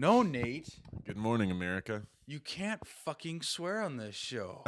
No, Nate. Good morning, America. You can't fucking swear on this show.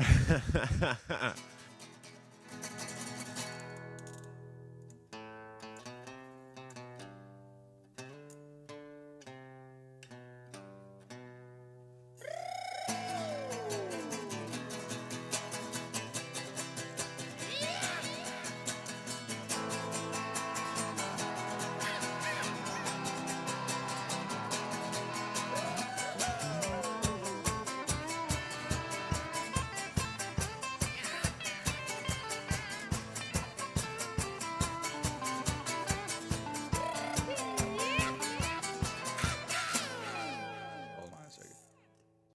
Hold on a second.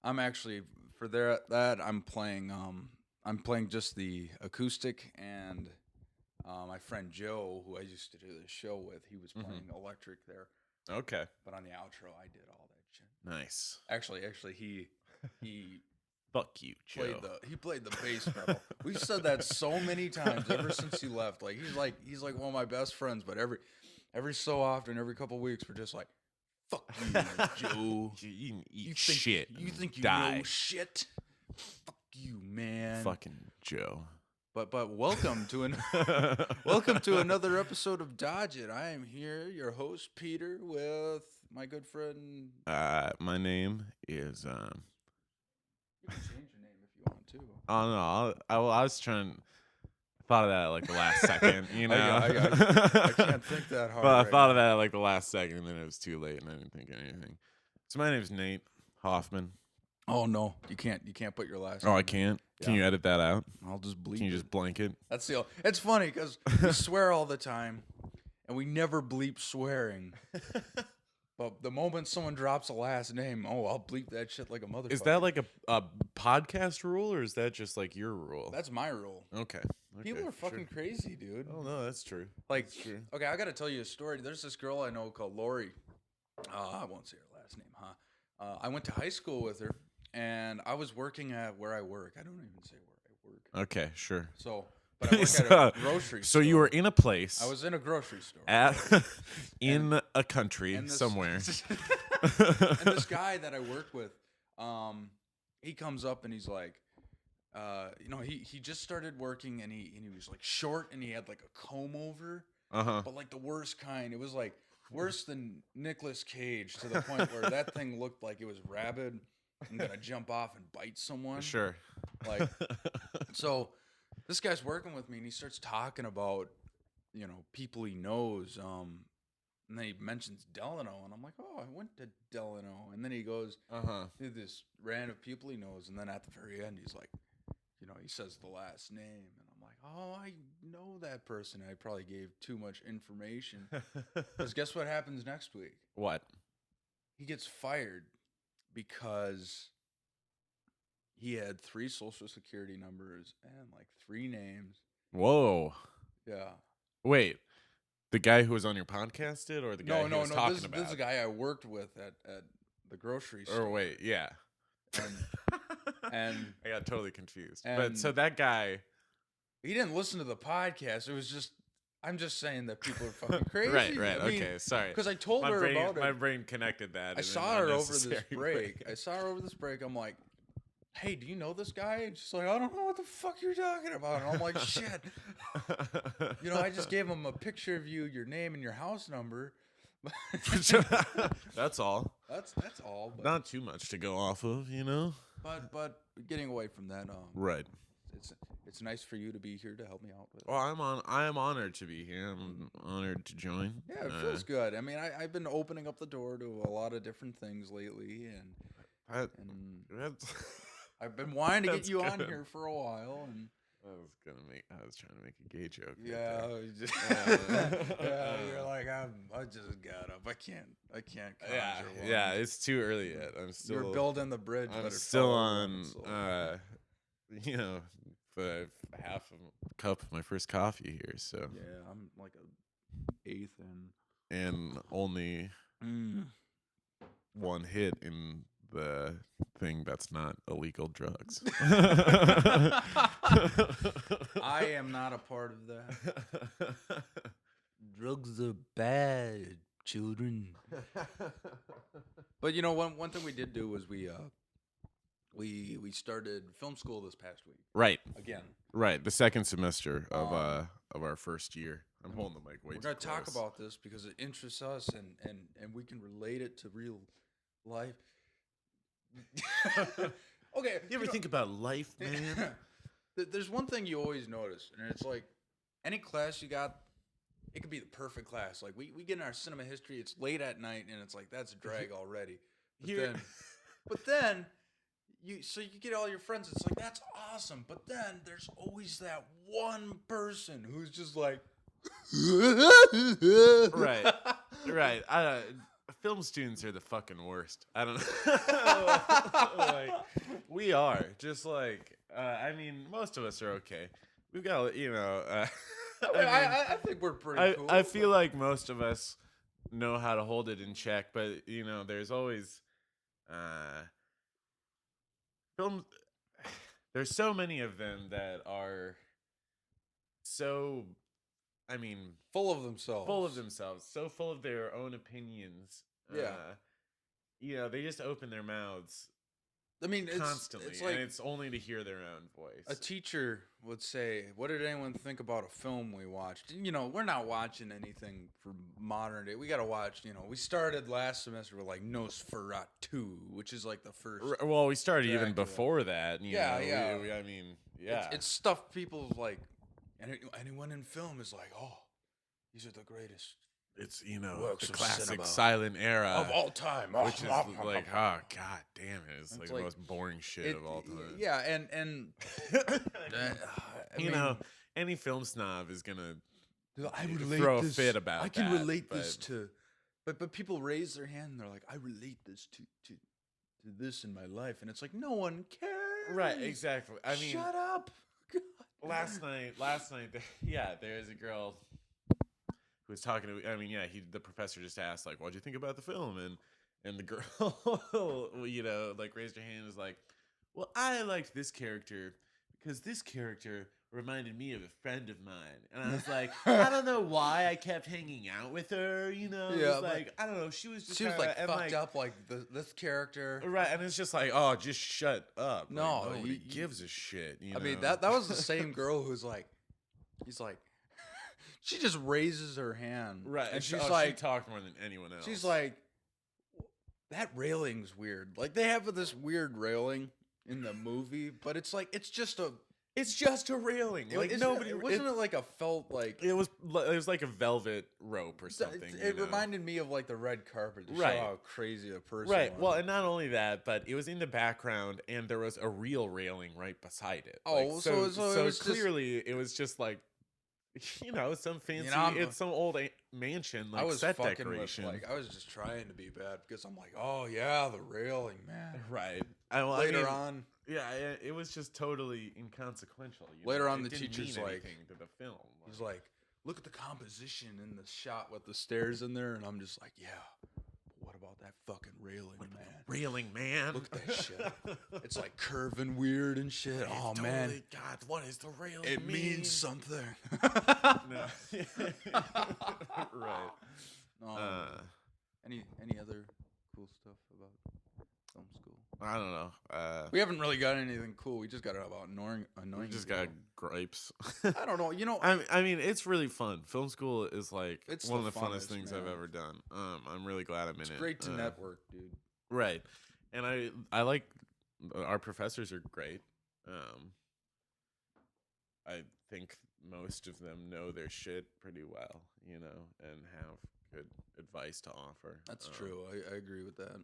I'm actually for that I'm playing just the acoustic and my friend Joe, who I used to do the show with, he was playing electric there. Okay. But on the outro, I did all that shit. Nice. Actually, he Fuck you, Joe. played the bass pedal. We've said that so many times ever since he left. Like he's like one of my best friends. But every so often, every couple weeks, we're just like, "Fuck you, Joe. You can eat You think, shit. You think you die. know shit? Fuck you, man." Fucking Joe. But welcome to welcome to another episode of Dodge It. I am here, your host Peter, with my good friend. My name is You can change your name if you want to. Oh no, I was trying. Thought of that at like the last second, you know. I can't think that hard. But I right thought now. of that at like the last second, and then it was too late, and I didn't think of anything. So my name's Nate Hoffman. Oh no, you can't put your last. Oh, name. I can't. Can Yeah. you edit that out? I'll just bleep. Can you it. just blank it? That's the. It's funny because we swear all the time, and we never bleep swearing. But the moment someone drops a last name, I'll bleep that shit like a motherfucker. Is that like a podcast rule, or is that just like your rule? That's my rule. Okay. People are fucking crazy, dude. Oh no, that's true. Like, That's true. okay, I gotta tell you a story. There's this girl I know called Lori. I won't say her last name, huh? I went to high school with her, and I was working at where I work. I don't even say where I work. Okay, sure. So, but I work at a grocery So store. you were in a place I was in a grocery store. at in a country and this- somewhere. and this guy that I work with, he comes up and he's like, he just started working and he was like short and he had like a comb over, Uh-huh. but like the worst kind. It was like worse than Nicolas Cage, to the point where that thing looked like it was rabid and gonna jump off and bite someone. Sure. Like, so this guy's working with me and he starts talking about, people he knows. And then he mentions Delano, and I'm like, oh, I went to Delano. And then he goes Uh-huh. through this random people he knows, and then at the very end, he's like, he says the last name, and I'm like, oh, I know that person. I probably gave too much information. Because guess what happens next week? What? He gets fired because he had 3 social security numbers and like 3 names. Whoa. Yeah. Wait. The guy who was on your podcast did, or the guy No. who was talking This about? is a guy I worked with at the grocery store. Or wait, yeah. And I got totally confused. But and- so that guy, he didn't listen to the podcast. It was just, I'm just saying that people are fucking crazy. right, I mean, okay, sorry. Because I told My her brain, about my it. brain connected that. I in saw an her over this unnecessary break. way. I saw her over this break. I'm like, hey, do you know this guy? And she's like, I don't know what the fuck you're talking about. And I'm like, shit. I just gave him a picture of you, your name, and your house number. That's all. That's all. But, Not too much to go off of, but getting away from that, Right. it's nice for you to be here to help me out with. Well, I am honored to be here. I'm honored to join. Yeah, it feels good. I mean, I've been opening up the door to a lot of different things lately, and That's, I've been wanting to get That's you on good. here for a while, and I was trying to make a gay joke. yeah, yeah, you're like, I just got up. I can't conjure one. Yeah. It's too early yet. I'm still. You're building the bridge. I'm but it still fell on. over, so- The half of a cup of my first coffee here. So yeah, I'm like a 8th and only one hit in the thing that's not illegal drugs. I am not a part of that. Drugs are bad. children. But one thing we did do was we started film school this past week Right. again. Right. The second semester of our first year. I'm holding the mic way We're too gonna talk close. about this because it interests us and we can relate it to real life. Okay. You ever think about life, man? There's one thing you always notice, and it's like any class you got, it could be the perfect class. Like we get in our cinema history, it's late at night, and it's like that's a drag already. But then you get all your friends. It's like that's awesome. But then there's always that one person who's just like, Right. Right. Film students are the fucking worst. I don't know. Like, we are. Just like, I mean, most of us are okay. We've got, I think we're pretty cool. I feel like most of us know how to hold it in check, but, there's always, films. There's so many of them that are so, I mean, full of themselves. so full of their own opinions. Yeah. They just open their mouths I mean, constantly, it's like and it's only to hear their own voice. a teacher would say, "What did anyone think about a film we watched?" And, we're not watching anything for modern day. We got to watch. We started last semester with like Nosferatu, which is like the first. Well, we started even Dracula. before that. Yeah, know, yeah. I mean, yeah. It's stuff people like, and anyone in film is like, "Oh, these are the greatest It's works the of classic cinema silent era of all time," which is like, oh god damn it, it's like the like- most boring shit of all time. Yeah, and Any film snob is gonna I relate throw a this, fit about I can that, relate this but- to, but people raise their hand and they're like, I relate this to this in my life, and it's like no one cares. Right, exactly. I mean, shut up. God. last night, there's a girl who was talking to. I mean, the professor just asked like, "What'd you think about the film?" And the girl, like raised her hand and was like, "Well, I liked this character because this character reminded me of a friend of mine." And I was like, I don't know why I kept hanging out with her. It was like, I don't know. She was like and, fucked up like this character. Right, and it's just like, oh, just shut up. No, like, nobody gives a shit. I mean, that was the same girl who's like, he's like, she just raises her hand, right, and she's she like, talked more than anyone else. she's like, that railing's weird. Like they have this weird railing in the movie, but it's like it's just a railing. Like nobody wasn't it like a felt like it was like a velvet rope or something. It reminded me of like the red carpet to Right. show how crazy a person Right. was. Well, and not only that, but it was in the background, and there was a real railing right beside it. Oh, Like, so it was clearly it was just like, some fancy. It's some old mansion, like I was set fucking decoration. with, like I was just trying to be bad because I'm like, oh yeah, the railing, man. Right. Later on, yeah, it was just totally inconsequential. Later on, It the didn't teacher's mean like- anything to the film. he's like, look at the composition in the shot with the stairs in there, and I'm just like, yeah. But what about that fucking railing, man? Railing, man. Look at that shit. It's like curving weird and shit. Oh man, God, what is the railing? it means something. No. Right. Any other cool stuff about film school? I don't know. We haven't really got anything cool. We just got about annoying. We just got gripes. I don't know. I mean, it's really fun. Film school is like It's one the of the funnest funnest, thing I've man. ever done. I'm really glad I'm in It's it. great to network, dude. Right. And I like our professors are great. I think most of them know their shit pretty well, and have good advice to offer. That's true. I agree with that.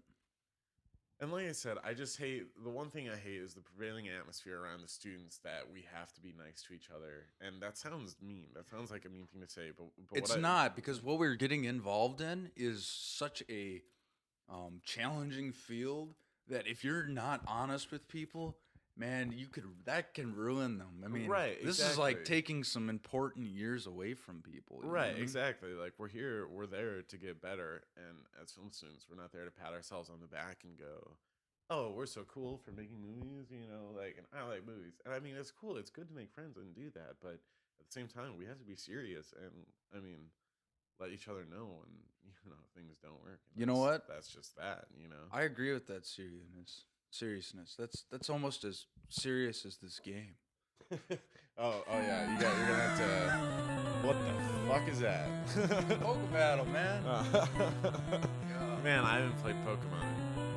And like I said, I just hate the one thing I hate is the prevailing atmosphere around the students that we have to be nice to each other. And that sounds mean. That sounds like a mean thing to say, but It's not, because what we're getting involved in is such a challenging field that if you're not honest with people, man, that can ruin them. I mean, Right, this is like exactly. taking some important years away from people. you know what I Right, mean? exactly. Like we're there to get better, and as film students, we're not there to pat ourselves on the back and go, "Oh, we're so cool for making movies," and I like movies. And I mean, it's cool. It's good to make friends and do that, but at the same time, we have to be serious. And I mean, let each other know when things don't work. And You know what? That's just that. I agree with that seriousness. That's almost as serious as this game. oh yeah, you're gonna have to. What the fuck is that? Poke battle, man. Man, I haven't played Pokemon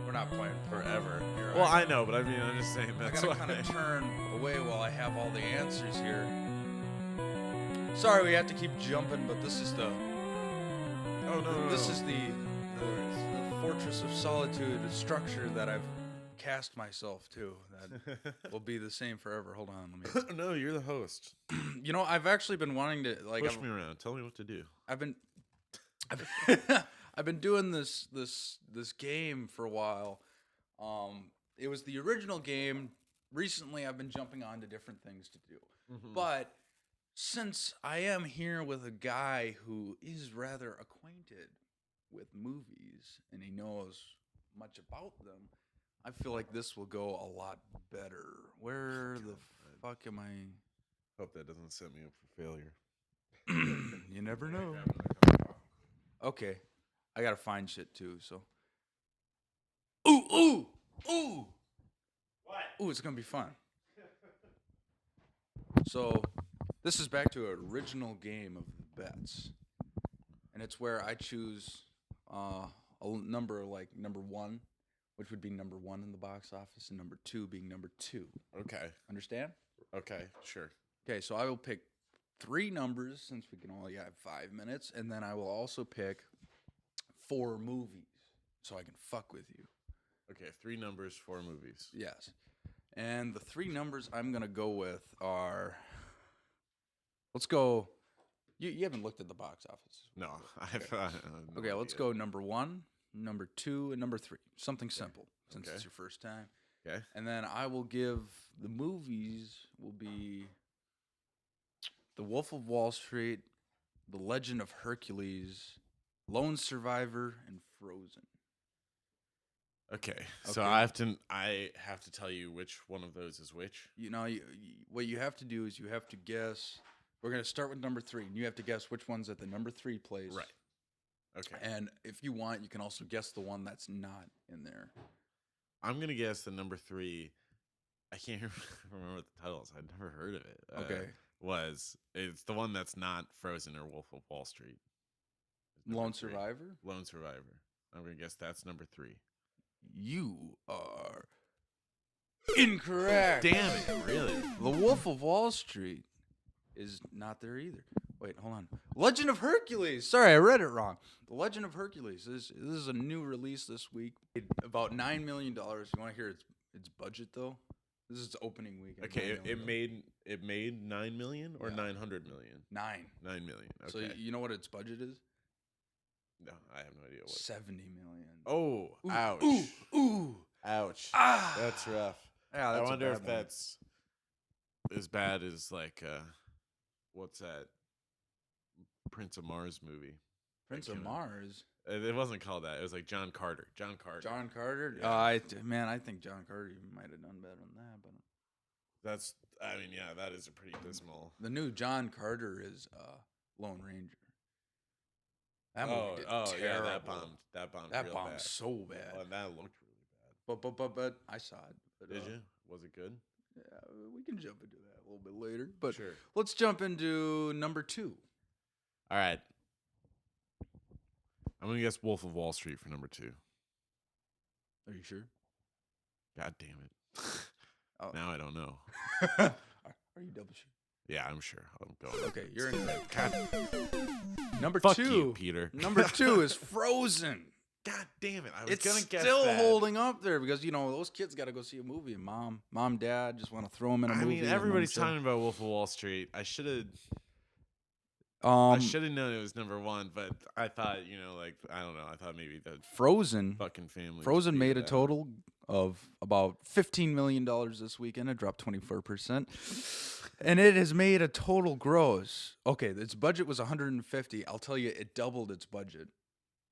We're not playing forever. You're Well, right. I know, but I mean, I'm just saying I that's gotta why. kind of turn away while I have all the answers here. Sorry, we have to keep jumping, but this is the. Oh no, This no. is the Fortress of Solitude structure that I've cast myself to. That will be the same forever. Hold on, let me. No, you're the host. I've actually been wanting to Push me around. Tell me what to do. I've been I've been doing this game for a while. It was the original game. Recently, I've been jumping on to different things to do. But since I am here with a guy who is rather acquainted with movies and he knows much about them, I feel like this will go a lot better. Where the fuck am I? Hope that doesn't set me up for failure. You never know. Okay. I gotta find shit too, so. Ooh! What? Ooh, it's gonna be fun. So, this is back to an original game of bets. And it's where I choose a number like number 1, which would be number 1 in the box office, and number 2 being number 2. Okay. Understand? Okay, sure. Okay, so I will pick 3 numbers since we can only have 5 minutes, and then I will also pick 4 movies so I can fuck with you. Okay, 3 numbers, 4 movies. Yes. And the 3 numbers I'm going to go with are. Let's go. You haven't looked at the box office. No, I've no Okay, let's idea. go number 1, number 2, and number 3. Something simple since it's your first time. Okay. And then I will give the movies will be The Wolf of Wall Street, The Legend of Hercules, Lone Survivor, and Frozen. Okay. So I have to tell you which one of those is which. What you have to do is you have to guess. We're going to start with number 3, and you have to guess which one's at the number 3 place. Right. Okay. And if you want, you can also guess the one that's not in there. I'm going to guess the number 3. I can't remember what the title is. I'd never heard of it. Okay. It's the one that's not Frozen or Wolf of Wall Street. Lone Survivor? Lone Survivor. I'm going to guess that's number 3. You are incorrect. Damn it, really? The Wolf of Wall Street is not there either. Wait, hold on. Legend of Hercules. Sorry, I read it wrong. The Legend of Hercules. This is a new release this week. About $9 million. You want to hear its budget though? This is its opening week. Okay, it made 9 million or 900 million. 9 million. Okay. So you know what its budget is? No, I have no idea what. 70 million. Oh, Ooh, ouch! Ooh. Ouch! Ah. That's rough. Yeah, that's I wonder a if bad one. that's as bad as like what's that Prince of Mars movie? Prince of Mars. It wasn't called that. It was like John Carter. John Carter. John Carter. Yeah. I think John Carter might have done better than that, but That's. I mean, yeah, that is a pretty dismal. the new John Carter is Lone Ranger. That movie did terrible. Yeah, that bombed. That bombed. That real bombed bad. so bad. Oh, and that looked really bad. But I saw it. But, Did you? Was it good? Yeah, we can jump into that a little bit later. But Sure. let's jump into number 2. All right. I'm gonna guess Wolf of Wall Street for number 2. Are you sure? God damn it! Oh. Now I don't know. Are you double sure? Yeah, I'm sure. I'm going. Okay, you're in. God, Number fuck 2, you, Peter. Number 2 is Frozen. God damn it! I was It's gonna guess still that. holding up there because those kids got to go see a movie, and mom, dad just want to throw them in a movie. I mean, and everybody's let 'em talking about Wolf of Wall Street. I should have. chill. I should have known it was number 1, but I thought, I don't know. I thought maybe the Frozen. fucking family. Frozen made a that. total of about $15 million this weekend. It dropped 24%. And it has made a total gross. Okay, its budget was 150. I'll tell you, it doubled its budget.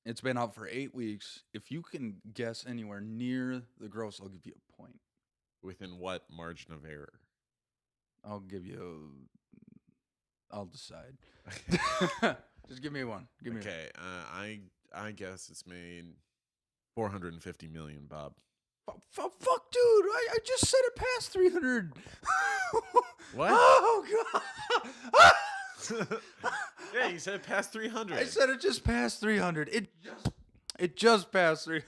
It's been out for 8 weeks. If you can guess anywhere near the gross, I'll give you a point. Within what margin of error? I'll decide. Just give me one. Give me. Okay, I guess it's made 450 million, Bob. Fuck, dude! I just said it past 300. What? Oh god! Yeah, you said past 300. I said it just passed 300. It just passed 300.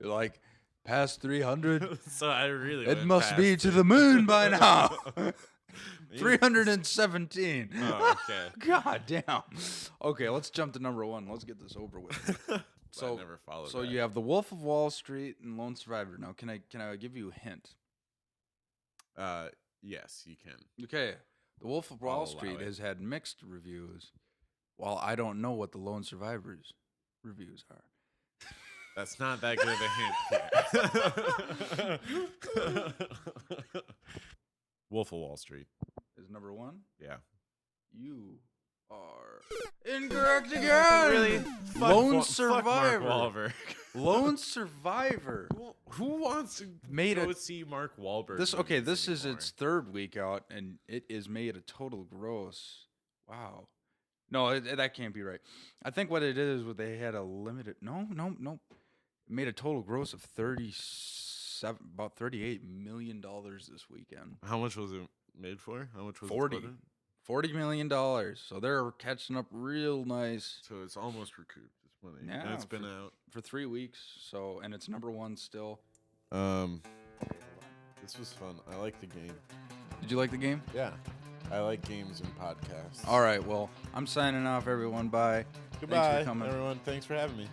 You're like past 300. So I really. It went must past be to it. the moon by now. 317. Oh, okay. God damn. Okay, let's jump to number 1. Let's get this over with. So I never followed. So that. you have The Wolf of Wall Street and Lone Survivor. Now, can I give you a hint? Yes, you can. Okay, The Wolf of Wall I'll Street allow it. has had mixed reviews, while I don't know what the Lone Survivor's reviews are. That's not that good of a hint. Pierre. Wolf of Wall Street. Is number 1? Yeah. You are incorrect again. Really? Lone Fuck Survivor. Mark Wahlberg. Lone Survivor. Who wants to Made go it. see Mark Wahlberg? This okay. movies This is anymore? its 3rd week out, and it is made a total gross. Wow. No, that can't be right. I think what it is, what they had a limited. No. It made a total gross of about $38 million this weekend. How much was it made for? How much was it 40. put in? $40 million. So they're catching up real nice. So it's almost recouped. It's money. Yeah, And it's been out. for 3 weeks. So, and it's number 1 still. This was fun. I like the game. Did you like the game? Yeah. I like games and podcasts. All right. Well, I'm signing off, everyone. Bye. Goodbye, Thanks for coming. everyone. Thanks for having me.